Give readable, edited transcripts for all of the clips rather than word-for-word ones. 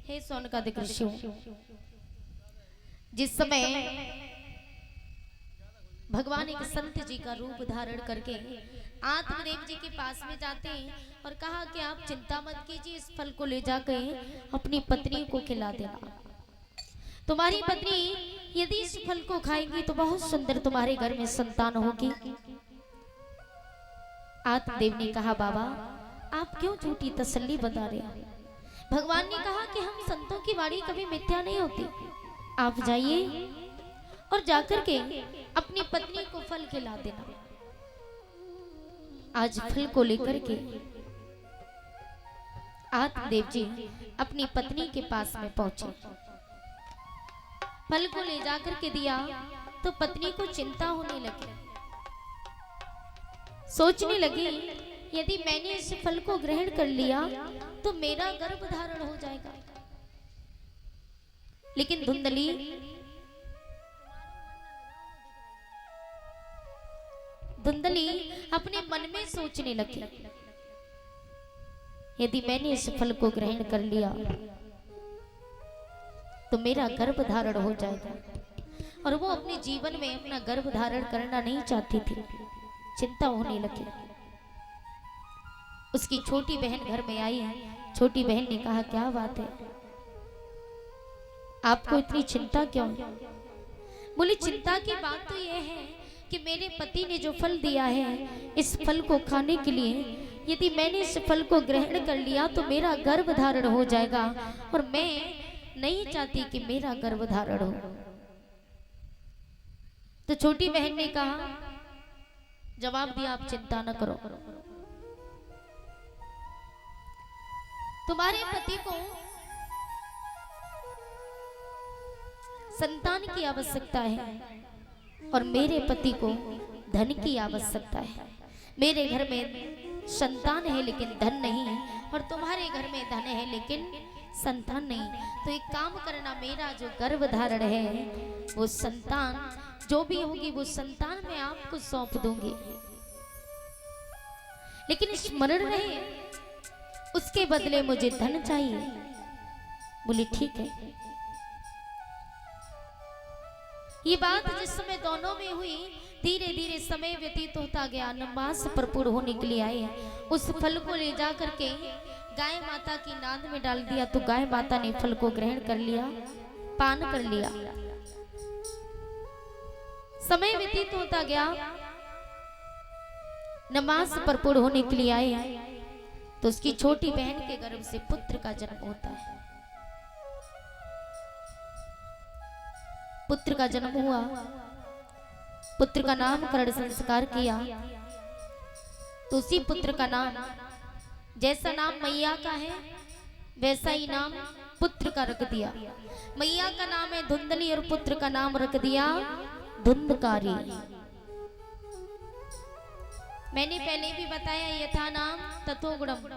हे सौनकादिक ऋषियों, जिस समय भगवान एक संत जी का रूप धारण करके आत्मदेव जी के पास में जाते हैं और कहा कि आप चिंता मत कीजिए, इस फल को ले जाकर अपनी पत्नी को खिला देना। तुम्हारी पत्नी यदि इस फल को खाएगी तो बहुत सुंदर तुम्हारे घर में संतान होगी। आत्मदेव ने कहा, बाबा आप क्यों झूठी तसल्ली बता रहे हैं? भगवान ने कहा कि हम संतों की वाणी कभी मिथ्या नहीं होती। आप जाइए और जाकर के अपनी पत्नी को फल खिला देना। आज फल को लेकर के आत्मदेव जी अपनी पत्नी के पास में पहुंचे। फल को ले जाकर के दिया तो पत्नी को चिंता होने लगी। सोचने लगी, यदि मैंने इस फल को ग्रहण कर लिया तो मेरा गर्भ धारण हो जाएगा। लेकिन धुंधली अपने मन में सोचने लगी, यदि मैंने इस फल को ग्रहण कर लिया तो मेरा गर्भ धारण हो जाएगा। और वो अपने जीवन में अपना गर्भ धारण करना नहीं चाहती थी। चिंता होने लगी। उसकी छोटी बहन घर में आई। छोटी बहन ने कहा, क्या बात है, आपको इतनी चिंता क्यों? बोली, चिंता की बात तो यह है कि मेरे पति ने जो फल दिया है, इस फल को खाने के लिए यदि मैंने इस फल को ग्रहण कर लिया तो मेरा गर्भ धारण हो जाएगा और मैं नहीं चाहती कि मेरा गर्भ धारण हो। तो छोटी बहन ने कहा, जवाब दिया, आप चिंता न करो, तुम्हारे पति को संतान की आवश्यकता है और मेरे पति को धन की आवश्यकता है। मेरे घर में संतान है लेकिन धन नहीं, और तुम्हारे घर में धन है लेकिन संतान नहीं। तो एक काम करना, मेरा जो गर्भ धारण है वो संतान जो भी होगी वो संतान मैं आपको सौंप दूंगी, लेकिन स्मरण रहे उसके बदले मुझे धन चाहिए। बोली, ठीक है। ये बात जिस समय दोनों में हुई, धीरे धीरे समय व्यतीत होता गया। नमास भरपूर होने के लिए आए। उस फल को ले जा करके गाय माता की नाद में डाल दिया तो गाय माता ने फल को ग्रहण कर लिया, पान कर लिया। समय व्यतीत होता गया। नमाज भरपूर होने के लिए आए तो उसकी छोटी बहन के गर्भ से पुत्र का जन्म होता है। पुत्र का जन्म हुआ, पुत्र का नामकरण संस्कार किया तो उसी पुत्र का नाम, जैसा नाम मैया का है वैसा ही नाम पुत्र का रख दिया। मैया का नाम है धुंधली और पुत्र का नाम रख दिया धुंधकारी। मैंने पहले भी बताया, यथा नाम तथो गुणम।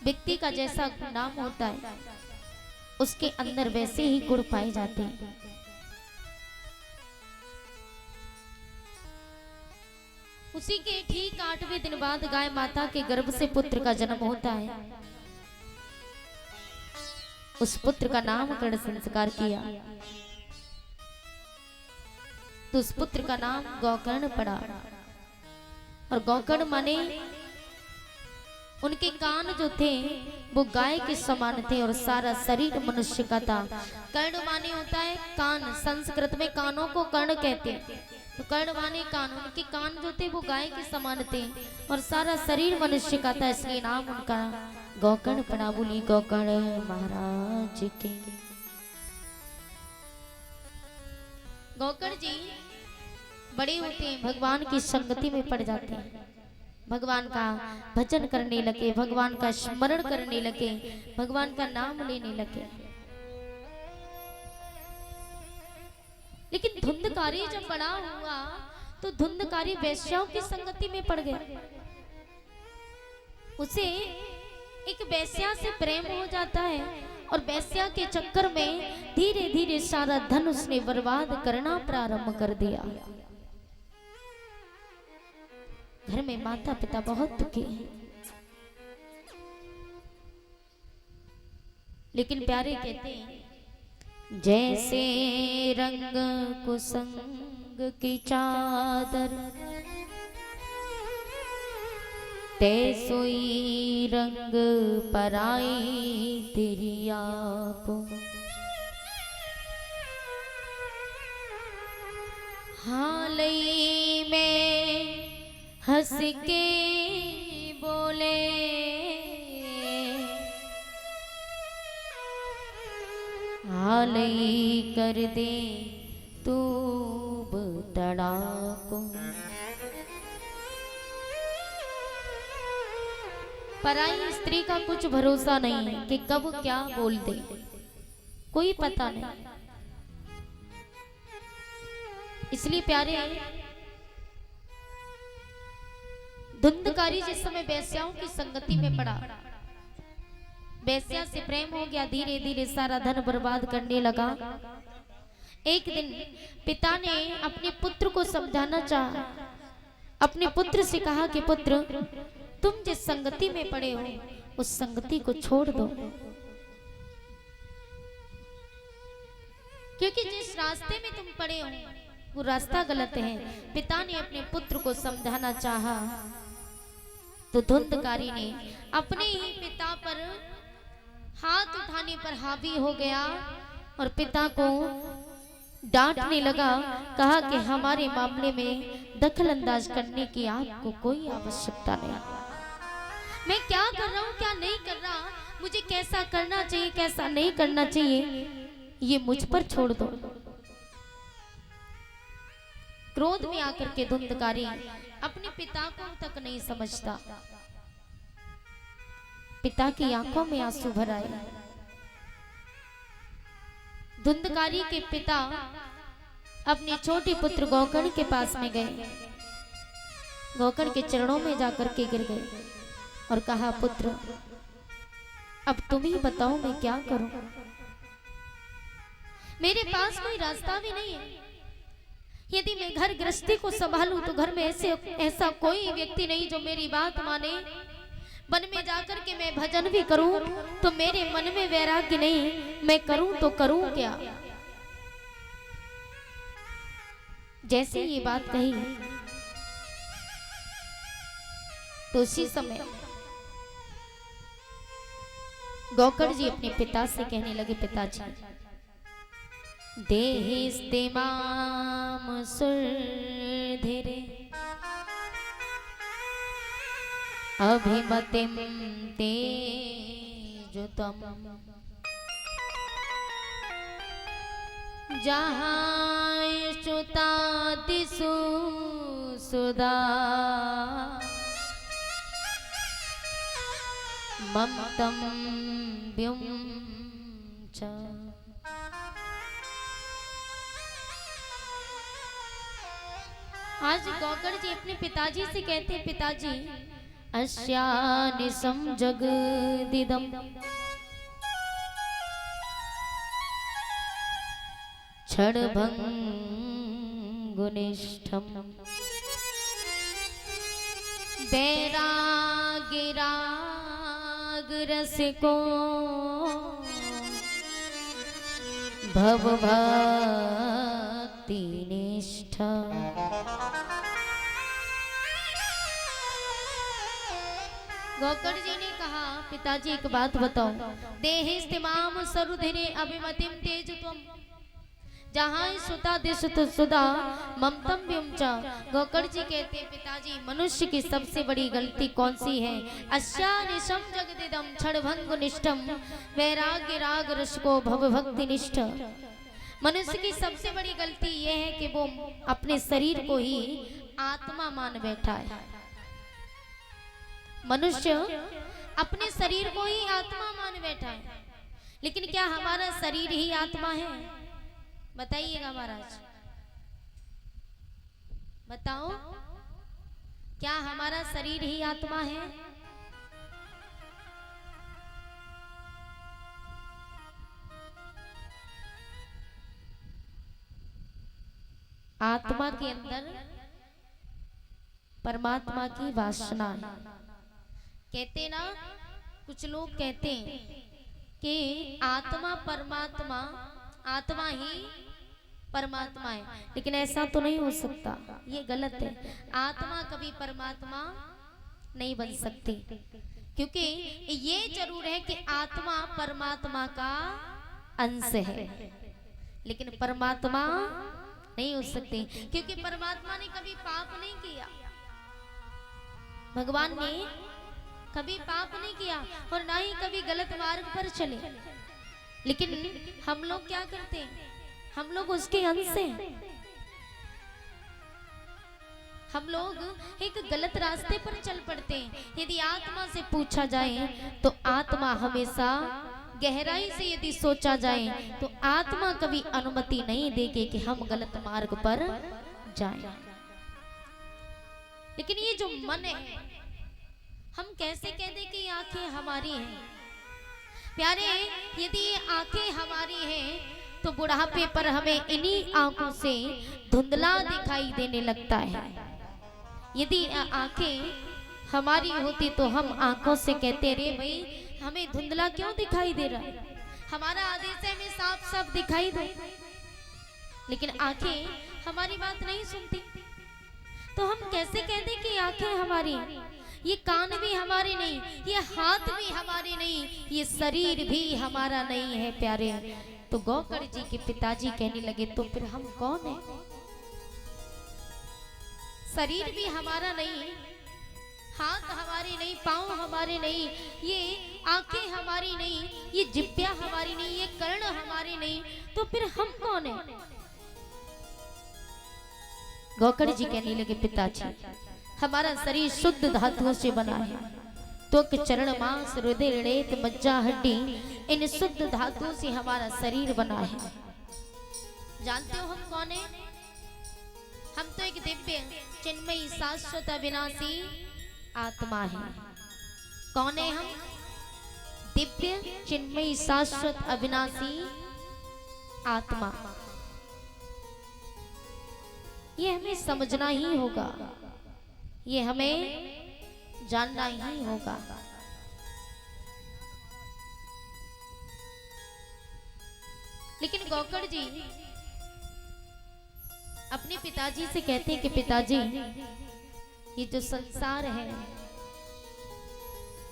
व्यक्ति का जैसा नाम होता है उसके अंदर वैसे ही गुण पाए जाते हैं। उसी के ठीक 8वें दिन बाद गाय माता के गर्भ से पुत्र का जन्म होता है। उस पुत्र का नामकरण संस्कार किया तो उस पुत्र का नाम गौकर्ण पड़ा। और गौकर्ण माने उनके कान जो थे वो गाय के समान थे और सारा शरीर मनुष्य का था। कर्ण माने होता है कान, संस्कृत में कानों को कर्ण कहते हैं। तो कर्ण माने कान, उनके कान जो थे वो गाय के समान थे और सारा शरीर मनुष्य का था, इसलिए नाम उनका गौकर्ण पड़ा। बोली गौकर्ण महाराज के। गौकर्ण जी बड़े होते हैं, भगवान की संगति में पड़ जाते हैं, भगवान का भजन करने लगे, भगवान का स्मरण करने लगे, भगवान का नाम लेने लगे। लेकिन धुंधकारी जब बड़ा हुआ तो धुंधकारी वैश्याओं की संगति में पड़ गया। उसे एक वैश्या से प्रेम हो जाता है और वैश्या के चक्कर में धीरे धीरे सारा धन उसने बर्बाद करना प्रारंभ कर दिया। घर में माता पिता बहुत दुखी हैं। लेकिन प्यारे कहते हैं जैसे रंग कुसंग की चादर तैसोई रंग पराई तेरी आंखों। हालई में हंस के बोले हालई कर दे तू तड़ाको। पराई स्त्री का कुछ भरोसा नहीं कि कब क्या बोल दे, कोई पता नहीं। इसलिए प्यारे धुंधकारी जिस समय वेश्याओं की संगति में पड़ा, वेश्या से प्रेम हो गया, धीरे धीरे सारा धन बर्बाद करने लगा। एक दिन पिता ने अपने पुत्र को समझाना चाहा, अपने पुत्र से कहा कि पुत्र तुम जिस संगति में पड़े हो उस संगति को छोड़ दो, क्योंकि जिस रास्ते में तुम पड़े हो वो रास्ता गलत है। पिता ने अपने पुत्र को समझाना चाहा तो धुंधकारी ने अपने ही पिता पर हाथ उठाने पर हावी हो गया और पिता को डांटने लगा। कहा कि हमारे मामले में दखल अंदाज करने की आपको कोई आवश्यकता नहीं। मैं क्या कर रहा हूँ क्या नहीं कर रहा, मुझे कैसा करना चाहिए कैसा नहीं करना चाहिए ये मुझ पर छोड़ दो। क्रोध में आकर के धुंधकारी अपने पिता को तक नहीं समझता। पिता की आंखों में आंसू भर आए। धुंधकारी के पिता अपने छोटे पुत्र गौकर्ण के पास में गए, गौकर्ण के चरणों में जाकर के गिर गए और कहा पुत्र अब तुम ही बताओ मैं क्या करूं, मेरे पास कोई रास्ता भी नहीं है। यदि मैं घर गृहस्थी को संभालूं तो घर में ऐसा कोई व्यक्ति नहीं जो मेरी बात माने। वन में जाकर के मैं भजन भी करूं तो मेरे मन में वैराग्य नहीं, मैं करूं तो करूं क्या। जैसे ये बात कही तो उसी समय गौकर्ण जी अपने पिता से कहने लगे पिताजी देहिस्तिमाम सुरधिरे अभिमतिम तेजुतम जहाँ श्रुतादिषु सुधा ममतम व्युम च। आज गौकर्ण जी अपने पिताजी से कहते हैं पिताजी अस्यानिसं जगदिदं क्षणभंगुनिष्ठम् वैरागिरागरसिको भवभक्तिनिष्ठा। गौकर्ण जी ने कहा पिताजी एक बात बताओ, देहिस्तिमाम सरुधिरे अभिमतिम तेजत्वम जहाँ सुता दिशुत सुधा ममतम व्युमचा। गौकर्ण जी कहते हैं पिताजी मनुष्य की सबसे बड़ी गलती कौन सी है। अस्यानिशम जगदिदम क्षणभंगुनिष्ठम वैराग्य राग रसको भवभक्ति निष्ठ। मनुष्य की सबसे बड़ी गलती यह है कि वो अपने शरीर को ही आत्मा मान बैठा है। मनुष्य अपने शरीर को ही आत्मा मान बैठा है, लेकिन क्या हमारा शरीर ही आत्मा है? बताइएगा महाराज, बताओ क्या हमारा शरीर ही आत्मा है? आत्मा के अंदर परमात्मा की वासना है। कहते ना, कुछ लोग कहते हैं कि आत्मा परमात्मा, आत्मा ही परमात्मा है, लेकिन ऐसा तो नहीं हो सकता, ये गलत है। आत्मा कभी परमात्मा नहीं बन सकती, क्योंकि ये जरूर है कि आत्मा परमात्मा का अंश है, लेकिन परमात्मा नहीं हो सकती, क्योंकि परमात्मा ने कभी पाप नहीं किया, भगवान ने कभी पाप नहीं किया और ना ही कभी गलत मार्ग पर चले। लेकिन हम लोग क्या करते हैं, हम लोग उसके अंश हैं। हम लोग एक गलत रास्ते पर चल पड़ते हैं। यदि आत्मा से पूछा जाए तो आत्मा हमेशा, गहराई से यदि सोचा जाए तो आत्मा कभी अनुमति नहीं देगी कि हम गलत मार्ग पर जाएं। लेकिन ये जो मन है, हम कैसे कह दें कि आंखें हमारी हैं? प्यारे, यदि ये आंखें हमारी हैं तो बुढ़ापे पर हमें इन्हीं आंखों से धुंधला दिखाई देने लगता है। यदि आंखें हमारी होती तो हम आंखों से कहते, रे भाई हमें धुंधला क्यों दिखाई दे रहा है, हमारा आदेश है हमें साफ साफ दिखाई दे। लेकिन आंखें हमारी बात नहीं सुनती, तो हम कैसे कह दें कि आंखें हमारी? ये कान भी हमारे नहीं, ये हाथ भी हमारे नहीं, ये शरीर भी हमारा नहीं है। प्यारे, तो गौकर्ण जी के पिताजी कहने लगे, तो फिर हम कौन है? शरीर भी हमारा नहीं, हाथ हमारे नहीं, पांव हमारे नहीं, ये आंखें हमारी नहीं, ये जिह्वा हमारी नहीं, ये कर्ण हमारे नहीं, तो फिर हम कौन है? गौकर्ण जी कहने लगे, पिताजी हमारा शरीर शुद्ध धातुओं से बना है, त्वक चरण मांस हृदय रेत मज्जा हड्डी, इन शुद्ध धातुओं से हमारा शरीर बना है। जानते हो हम कौन है? हम तो एक दिव्य चिन्मयी शाश्वत अविनाशी आत्मा है। कौन है हम? दिव्य चिन्मयी शाश्वत अविनाशी आत्मा। ये हमें समझना ही होगा, ये हमें जानना ही होगा। लेकिन गौकर्ण जी अपने पिताजी से कहते हैं कि पिताजी, ये जो संसार है,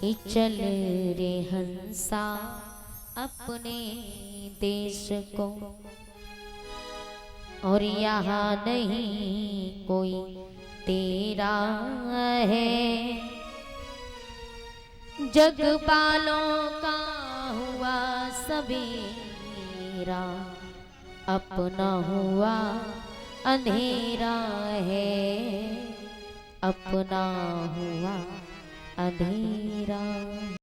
कि चल रे हंसा अपने देश को, और यहाँ नहीं कोई तेरा है, जग पालों का हुआ सवेरा, अपना हुआ अंधेरा है, अपना हुआ अंधेरा।